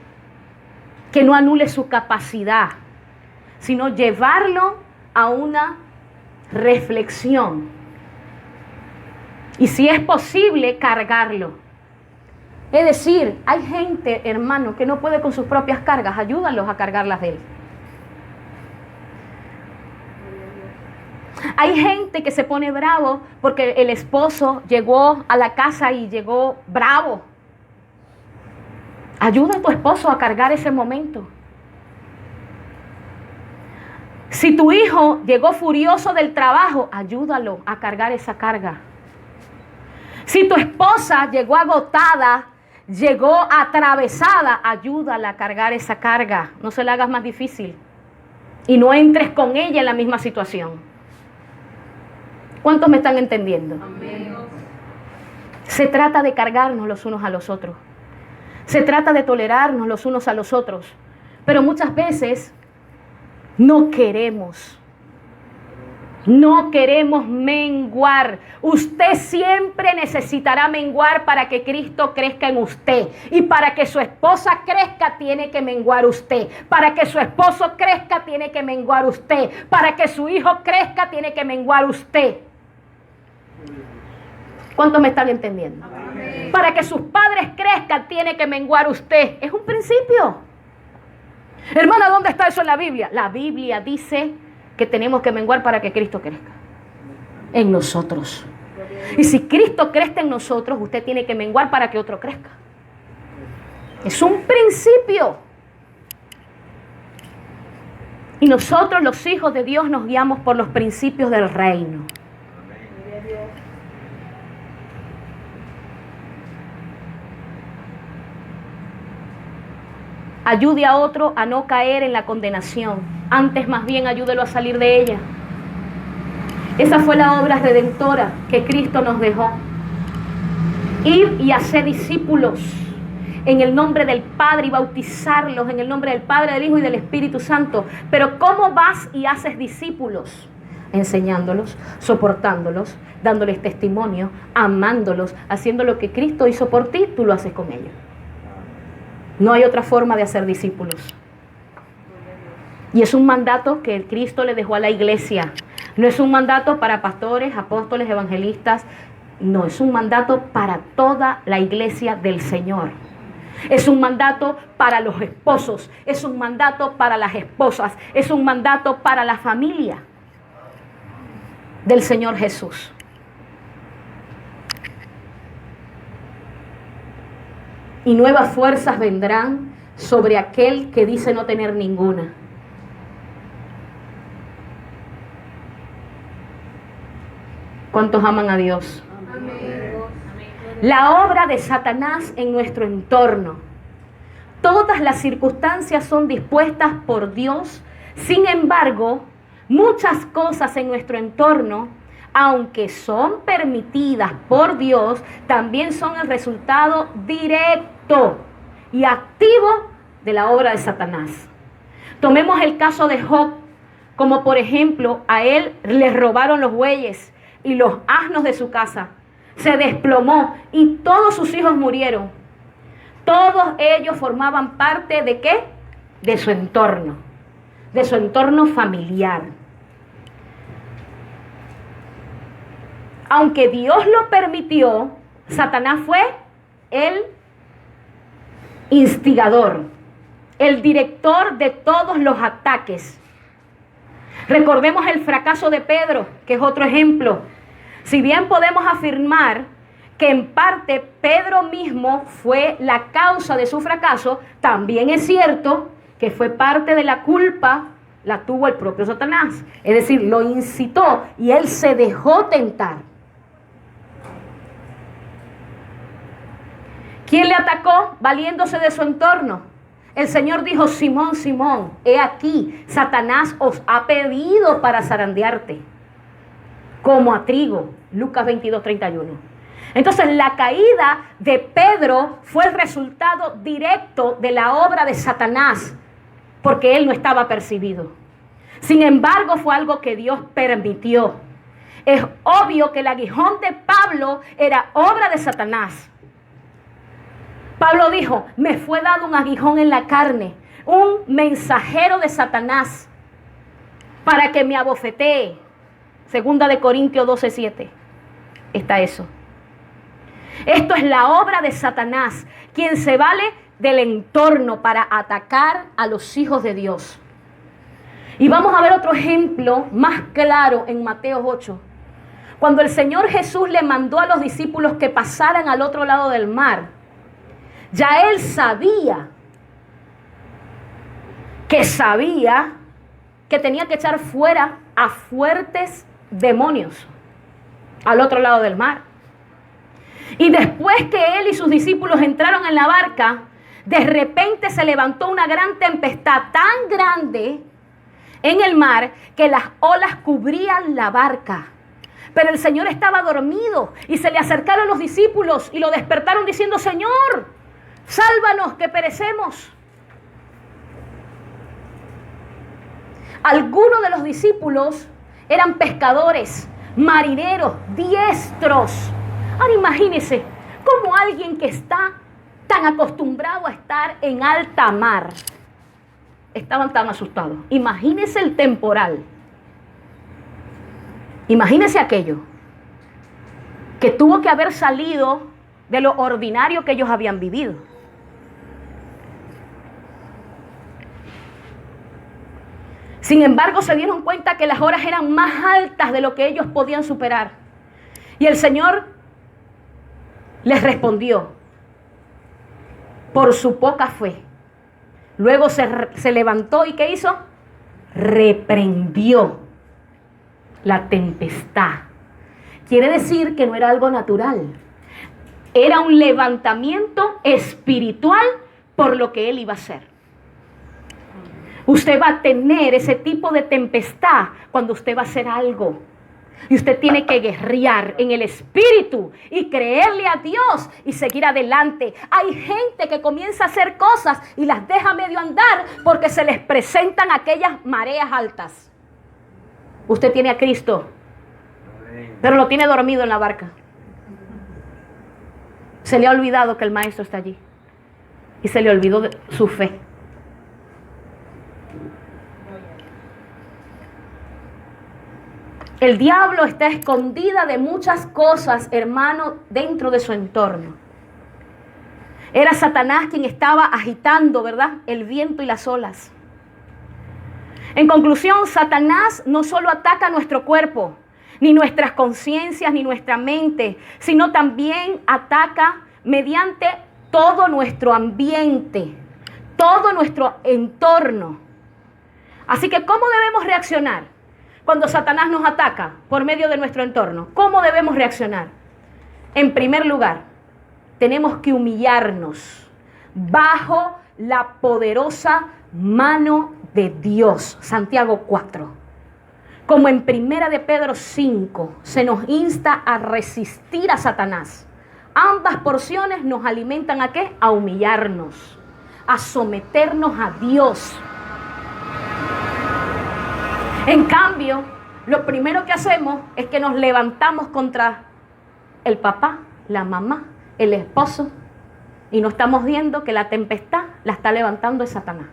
que no anule su capacidad, sino llevarlo a una reflexión. Y si es posible, cargarlo. Es decir, hay gente, hermano, que no puede con sus propias cargas, ayúdalos a cargarlas de él. Hay gente que se pone bravo porque el esposo llegó a la casa y llegó bravo. Ayuda a tu esposo a cargar ese momento. Si tu hijo llegó furioso del trabajo, ayúdalo a cargar esa carga. Si tu esposa llegó agotada, llegó atravesada, ayúdala a cargar esa carga. No se la hagas más difícil. Y no entres con ella en la misma situación. ¿Cuántos me están entendiendo? Amén. Se trata de cargarnos los unos a los otros. Se trata de tolerarnos los unos a los otros. Pero muchas veces no queremos. No queremos menguar. Usted siempre necesitará menguar para que Cristo crezca en usted. Y para que su esposa crezca, tiene que menguar usted. Para que su esposo crezca, tiene que menguar usted. Para que su hijo crezca, tiene que menguar usted. ¿Cuántos me están entendiendo? Amén. Para que sus padres crezcan, tiene que menguar usted. Es un principio. Hermana, ¿dónde está eso en la Biblia? La Biblia dice que tenemos que menguar para que Cristo crezca en nosotros. Y si Cristo crece en nosotros, usted tiene que menguar para que otro crezca. Es un principio. Y nosotros, los hijos de Dios, nos guiamos por los principios del reino. Ayude a otro a no caer en la condenación. Antes, más bien, ayúdelo a salir de ella. Esa fue la obra redentora que Cristo nos dejó. Ir y hacer discípulos en el nombre del Padre y bautizarlos en el nombre del Padre, del Hijo y del Espíritu Santo. Pero ¿cómo vas y haces discípulos? Enseñándolos, soportándolos, dándoles testimonio, amándolos, haciendo lo que Cristo hizo por ti, tú lo haces con ellos. No hay otra forma de hacer discípulos. Y es un mandato que el Cristo le dejó a la iglesia. No es un mandato para pastores, apóstoles, evangelistas. No, es un mandato para toda la iglesia del Señor. Es un mandato para los esposos. Es un mandato para las esposas. Es un mandato para la familia del Señor Jesús. Y nuevas fuerzas vendrán sobre aquel que dice no tener ninguna. ¿Cuántos aman a Dios? Amén. La obra de Satanás en nuestro entorno. Todas las circunstancias son dispuestas por Dios. Sin embargo, muchas cosas en nuestro entorno, aunque son permitidas por Dios, también son el resultado directo y activo de la obra de Satanás. Tomemos el caso de Job, como por ejemplo, a él le robaron los bueyes y los asnos de su casa. Se desplomó y todos sus hijos murieron. Todos ellos formaban parte ¿de qué? De su entorno familiar. Aunque Dios lo permitió, Satanás fue el instigador, el director de todos los ataques. Recordemos el fracaso de Pedro, que es otro ejemplo. Si bien podemos afirmar que en parte Pedro mismo fue la causa de su fracaso, también es cierto que fue parte de la culpa, la tuvo el propio Satanás. Es decir, lo incitó y él se dejó tentar. ¿Quién le atacó valiéndose de su entorno? El Señor dijo: Simón, Simón, he aquí, Satanás os ha pedido para zarandearte como a trigo. Lucas 22:31. Entonces, la caída de Pedro fue el resultado directo de la obra de Satanás, porque él no estaba percibido. Sin embargo, fue algo que Dios permitió. Es obvio que el aguijón de Pablo era obra de Satanás. Pablo dijo: me fue dado un aguijón en la carne, un mensajero de Satanás, para que me abofetee. Segunda de Corintios 12:7. Está eso. Esto es la obra de Satanás, quien se vale del entorno para atacar a los hijos de Dios. Y vamos a ver otro ejemplo más claro en Mateo 8. Cuando el Señor Jesús le mandó a los discípulos que pasaran al otro lado del mar, ya él sabía que tenía que echar fuera a fuertes demonios al otro lado del mar. Y después que él y sus discípulos entraron en la barca, de repente se levantó una gran tempestad tan grande en el mar que las olas cubrían la barca. Pero el Señor estaba dormido y se le acercaron los discípulos y lo despertaron diciendo: Señor, sálvanos que perecemos. Algunos de los discípulos eran pescadores, marineros, diestros. Ahora imagínense cómo alguien que está tan acostumbrado a estar en alta mar estaban tan asustados. Imagínense el temporal. Imagínense aquello. que tuvo que haber salido de lo ordinario que ellos habían vivido. Sin embargo, se dieron cuenta que las horas eran más altas de lo que ellos podían superar. Y el Señor les respondió por su poca fe. Luego se levantó y ¿qué hizo? Reprendió la tempestad. Quiere decir que no era algo natural. Era un levantamiento espiritual por lo que él iba a hacer. Usted va a tener ese tipo de tempestad cuando usted va a hacer algo. Y usted tiene que guerrear en el espíritu y creerle a Dios y seguir adelante. Hay gente que comienza a hacer cosas y las deja medio andar porque se les presentan aquellas mareas altas. Usted tiene a Cristo, pero lo tiene dormido en la barca. Se le ha olvidado que el Maestro está allí. Y se le olvidó de su fe. El diablo está escondida de muchas cosas, hermano, dentro de su entorno. Era Satanás quien estaba agitando, ¿verdad?, el viento y las olas. En conclusión, Satanás no solo ataca nuestro cuerpo, ni nuestras conciencias, ni nuestra mente, sino también ataca mediante todo nuestro ambiente, todo nuestro entorno. Así que, ¿cómo debemos reaccionar cuando Satanás nos ataca por medio de nuestro entorno? ¿Cómo debemos reaccionar? En primer lugar, tenemos que humillarnos bajo la poderosa mano de Dios. Santiago 4. Como en Primera de Pedro 5, se nos insta a resistir a Satanás. Ambas porciones nos alimentan ¿a qué? A humillarnos, a someternos a Dios. En cambio, lo primero que hacemos es que nos levantamos contra el papá, la mamá, el esposo, y no estamos viendo que la tempestad la está levantando es Satanás.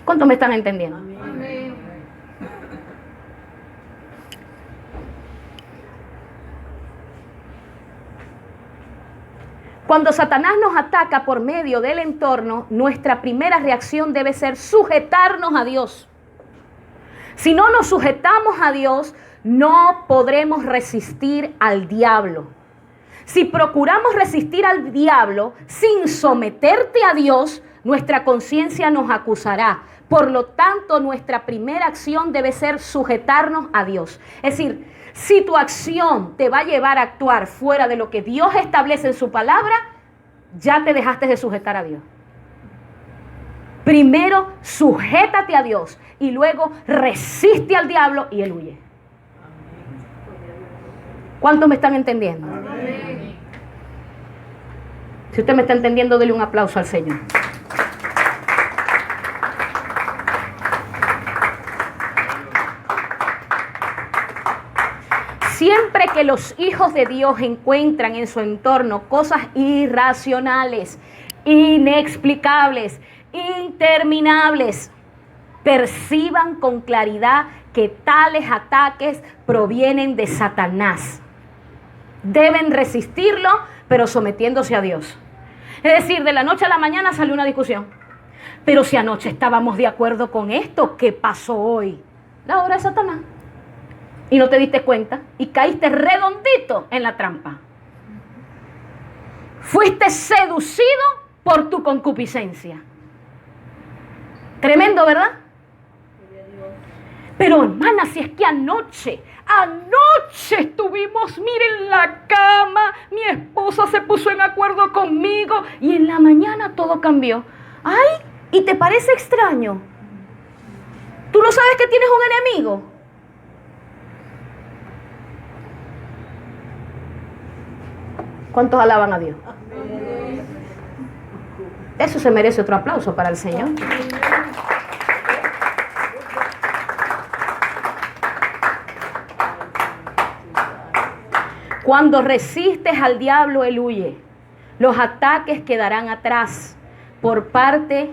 ¿Cuántos me están entendiendo? Amén. Cuando Satanás nos ataca por medio del entorno, nuestra primera reacción debe ser sujetarnos a Dios. Si no nos sujetamos a Dios, no podremos resistir al diablo. Si procuramos resistir al diablo sin someterte a Dios, nuestra conciencia nos acusará. Por lo tanto, nuestra primera acción debe ser sujetarnos a Dios. Es decir, si tu acción te va a llevar a actuar fuera de lo que Dios establece en su palabra, ya te dejaste de sujetar a Dios. Primero, sujétate a Dios y luego resiste al diablo y él huye. ¿Cuántos me están entendiendo? Amén. Si usted me está entendiendo, dele un aplauso al Señor. Siempre que los hijos de Dios encuentran en su entorno cosas irracionales, inexplicables, interminables, perciban con claridad que tales ataques provienen de Satanás. Deben resistirlo, pero sometiéndose a Dios. Es decir, de la noche a la mañana sale una discusión. Pero si anoche estábamos de acuerdo con esto, ¿qué pasó hoy? La obra de Satanás. Y no te diste cuenta y caíste redondito en la trampa. Fuiste seducido por tu concupiscencia. Tremendo, ¿verdad? Pero hermana, si es que anoche estuvimos, miren, en la cama, mi esposa se puso en acuerdo conmigo y en la mañana todo cambió. Ay, ¿y te parece extraño? ¿Tú no sabes que tienes un enemigo? ¿Cuántos alaban a Dios? Eso se merece otro aplauso para el Señor. Cuando resistes al diablo, él huye. Los ataques quedarán atrás por parte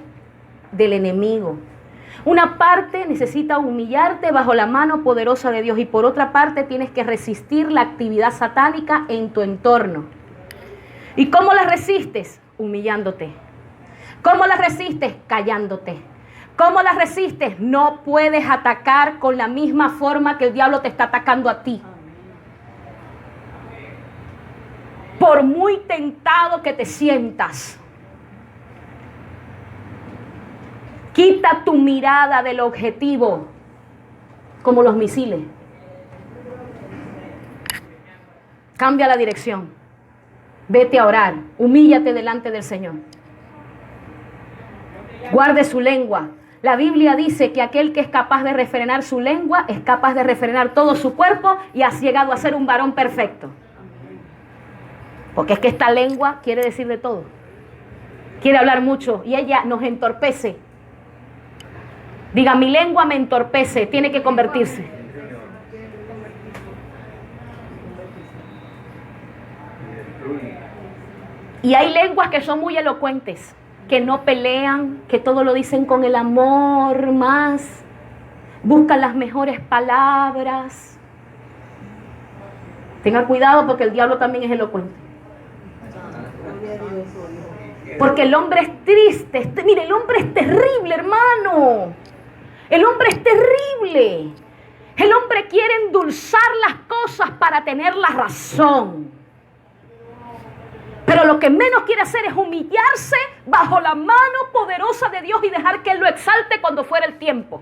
del enemigo. Una parte necesita humillarte bajo la mano poderosa de Dios y por otra parte tienes que resistir la actividad satánica en tu entorno. ¿Y cómo la resistes? Humillándote. ¿Cómo la resistes? Callándote. ¿Cómo la resistes? No puedes atacar con la misma forma que el diablo te está atacando a ti. Por muy tentado que te sientas, quita tu mirada del objetivo, como los misiles. Cambia la dirección. Vete a orar. Humíllate delante del Señor. Guarde su lengua. La Biblia dice que aquel que es capaz de refrenar su lengua es capaz de refrenar todo su cuerpo y has llegado a ser un varón perfecto. Porque es que esta lengua quiere decir de todo. Quiere hablar mucho y ella nos entorpece. Diga, mi lengua me entorpece, tiene que convertirse. Y hay lenguas que son muy elocuentes, que no pelean, que todo lo dicen con el amor más, buscan las mejores palabras. Tenga cuidado porque el diablo también es elocuente. Porque el hombre es triste. Mire, el hombre es terrible, hermano. El hombre es terrible. El hombre quiere endulzar las cosas para tener la razón. Pero lo que menos quiere hacer es humillarse bajo la mano poderosa de Dios y dejar que Él lo exalte cuando fuera el tiempo.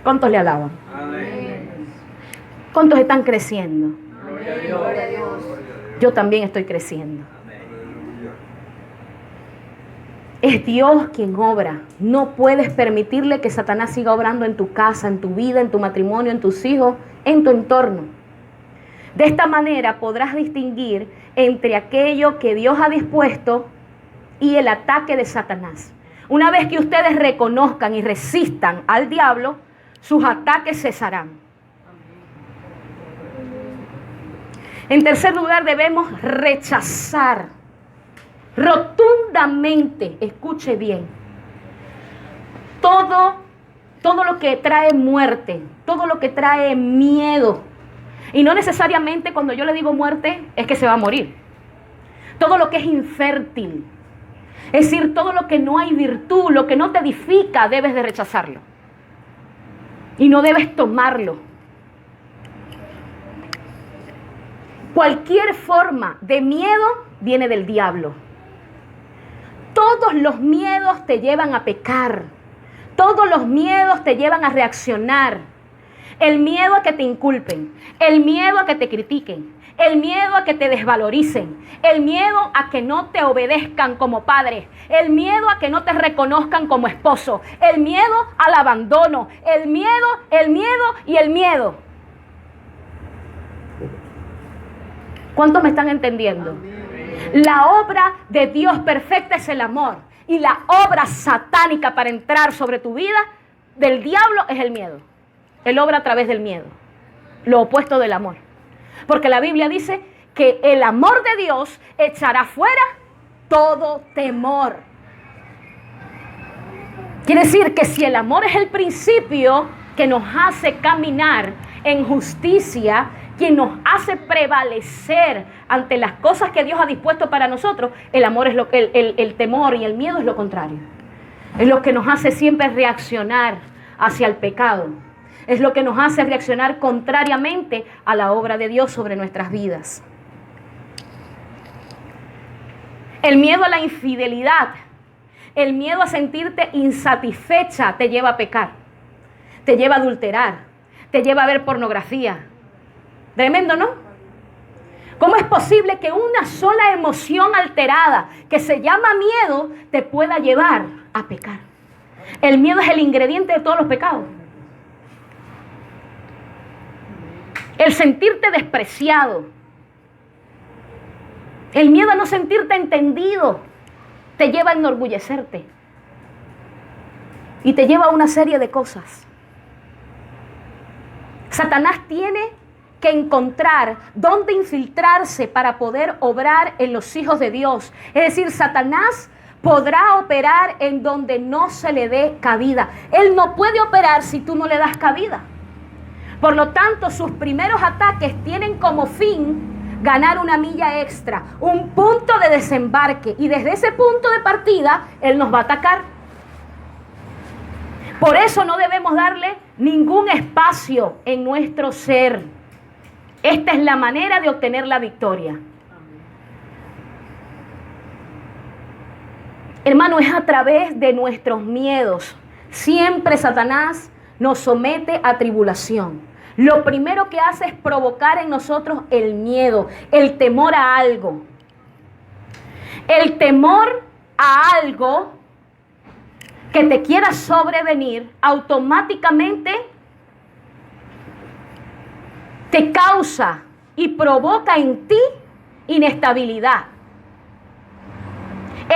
¿Cuántos le alaban? Amén. ¿Cuántos están creciendo? Gloria a Dios. Yo también estoy creciendo. Es Dios quien obra. No puedes permitirle que Satanás siga obrando en tu casa, en tu vida, en tu matrimonio, en tus hijos, en tu entorno. De esta manera podrás distinguir entre aquello que Dios ha dispuesto y el ataque de Satanás. Una vez que ustedes reconozcan y resistan al diablo, sus ataques cesarán. En tercer lugar, debemos rechazar rotundamente, escuche bien, todo lo que trae muerte, todo lo que trae miedo. Y no necesariamente cuando yo le digo muerte es que se va a morir. Todo lo que es infértil, es decir, todo lo que no hay virtud, lo que no te edifica, debes de rechazarlo. Y no debes tomarlo. Cualquier forma de miedo viene del diablo. Todos los miedos te llevan a pecar. Todos los miedos te llevan a reaccionar. El miedo a que te inculpen, el miedo a que te critiquen, el miedo a que te desvaloricen, el miedo a que no te obedezcan como padre, el miedo a que no te reconozcan como esposo, el miedo al abandono, el miedo y el miedo. ¿Cuántos me están entendiendo? Amén. La obra de Dios perfecta es el amor. Y la obra satánica para entrar sobre tu vida del diablo es el miedo. Él obra a través del miedo. Lo opuesto del amor. Porque la Biblia dice que el amor de Dios echará fuera todo temor. Quiere decir que si el amor es el principio que nos hace caminar en justicia, quien nos hace prevalecer ante las cosas que Dios ha dispuesto para nosotros, el amor es el temor y el miedo es lo contrario. Es lo que nos hace siempre reaccionar hacia el pecado. Es lo que nos hace reaccionar contrariamente a la obra de Dios sobre nuestras vidas. El miedo a la infidelidad, el miedo a sentirte insatisfecha te lleva a pecar, te lleva a adulterar, te lleva a ver pornografía. Tremendo, ¿no? ¿Cómo es posible que una sola emoción alterada que se llama miedo te pueda llevar a pecar? El miedo es el ingrediente de todos los pecados. El sentirte despreciado, el miedo a no sentirte entendido, te lleva a enorgullecerte y te lleva a una serie de cosas. Satanás tiene que encontrar dónde infiltrarse para poder obrar en los hijos de Dios. Es decir, Satanás podrá operar en donde no se le dé cabida. Él no puede operar si tú no le das cabida. Por lo tanto, sus primeros ataques tienen como fin ganar una milla extra, un punto de desembarque. Y desde ese punto de partida, Él nos va a atacar. Por eso no debemos darle ningún espacio en nuestro ser. Esta es la manera de obtener la victoria. Hermano, es a través de nuestros miedos. Siempre Satanás nos somete a tribulación. Lo primero que hace es provocar en nosotros el miedo, el temor a algo. El temor a algo que te quiera sobrevenir automáticamente te causa y provoca en ti inestabilidad.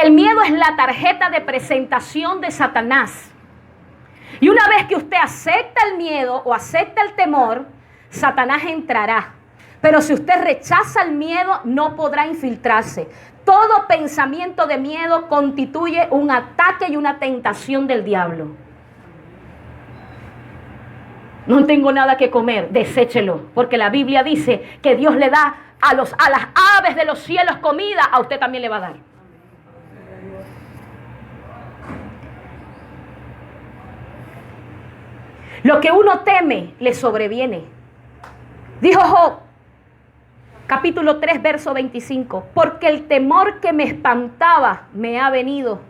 El miedo es la tarjeta de presentación de Satanás. Y una vez que usted acepta el miedo o acepta el temor, Satanás entrará. Pero si usted rechaza el miedo, no podrá infiltrarse. Todo pensamiento de miedo constituye un ataque y una tentación del diablo. No tengo nada que comer, deséchelo, porque la Biblia dice que Dios le da a las aves de los cielos comida, a usted también le va a dar. Lo que uno teme le sobreviene. Dijo Job, capítulo 3, verso 25, porque el temor que me espantaba me ha venido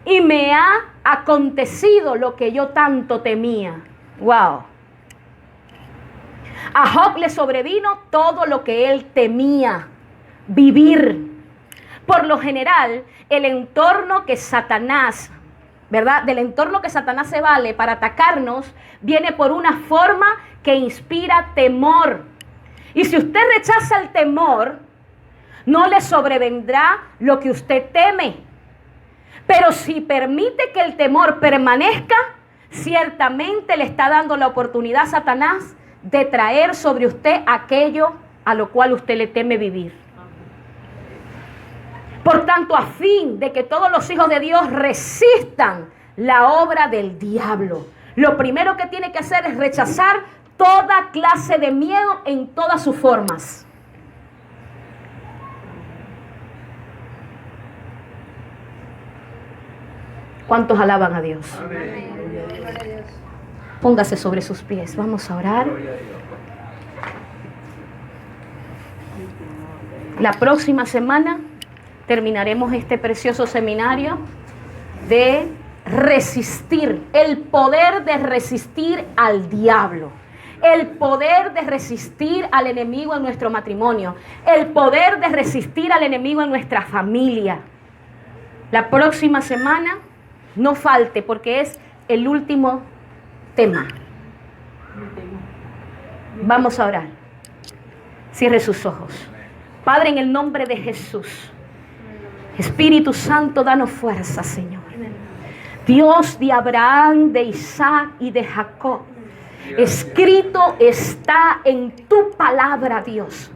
y me ha acontecido lo que yo tanto temía. Wow. A Job le sobrevino todo lo que él temía vivir. Por lo general, el entorno que Satanás, ¿verdad? Del entorno que Satanás se vale para atacarnos, viene por una forma que inspira temor. Y si usted rechaza el temor, no le sobrevendrá lo que usted teme. Pero si permite que el temor permanezca, ciertamente le está dando la oportunidad a Satanás de traer sobre usted aquello a lo cual usted le teme vivir. Por tanto, a fin de que todos los hijos de Dios resistan la obra del diablo, lo primero que tiene que hacer es rechazar toda clase de miedo en todas sus formas. ¿Cuántos alaban a Dios? Amén. Póngase sobre sus pies. Vamos a orar. La próxima semana terminaremos este precioso seminario de resistir, el poder de resistir al diablo, el poder de resistir al enemigo en nuestro matrimonio, el poder de resistir al enemigo en nuestra familia. La próxima semana no falte, porque es el último tema. Vamos a orar. Cierre sus ojos. Padre, en el nombre de Jesús, Espíritu Santo, danos fuerza, Señor. Dios de Abraham, de Isaac y de Jacob, escrito está en tu palabra, Dios.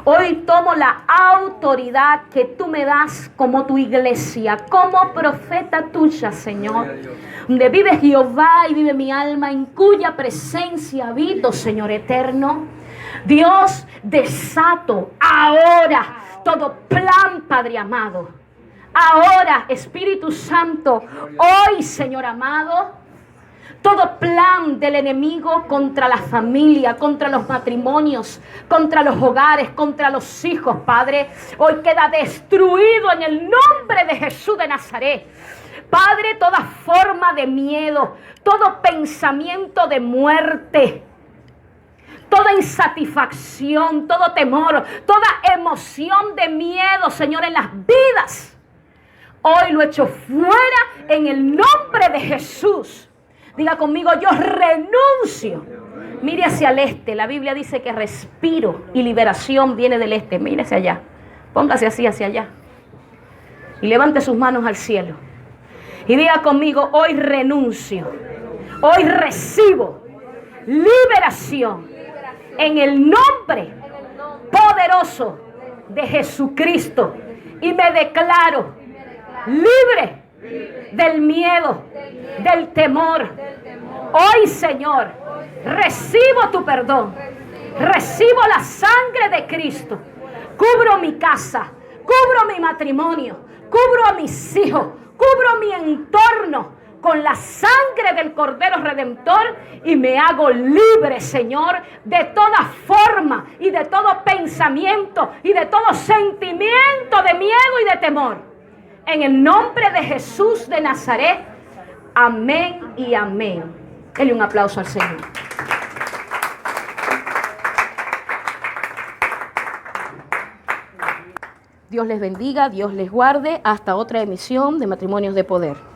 Hoy tomo la autoridad que tú me das como tu iglesia, como profeta tuya, Señor. Donde vive Jehová y vive mi alma, en cuya presencia habito, Señor eterno. Dios, desato ahora todo plan, Padre amado. Ahora, Espíritu Santo, hoy, Señor amado, todo plan del enemigo contra la familia, contra los matrimonios, contra los hogares, contra los hijos, Padre, hoy queda destruido en el nombre de Jesús de Nazaret. Padre, toda forma de miedo, todo pensamiento de muerte, toda insatisfacción, todo temor, toda emoción de miedo, Señor, en las vidas, hoy lo echo fuera en el nombre de Jesús. Diga conmigo, yo renuncio. Mire hacia el este. La Biblia dice que respiro y liberación viene del este. Mire hacia allá. Póngase así hacia allá. Y levante sus manos al cielo. Y diga conmigo, hoy renuncio. Hoy recibo liberación en el nombre poderoso de Jesucristo. Y me declaro libre del miedo, del temor. Hoy, Señor, recibo tu perdón. Recibo la sangre de Cristo. Cubro mi casa, cubro mi matrimonio, cubro a mis hijos, cubro mi entorno con la sangre del Cordero Redentor y me hago libre, Señor, de toda forma y de todo pensamiento y de todo sentimiento de miedo y de temor. En el nombre de Jesús de Nazaret, amén y amén. Denle un aplauso al Señor. Dios les bendiga, Dios les guarde. Hasta otra emisión de Matrimonios de Poder.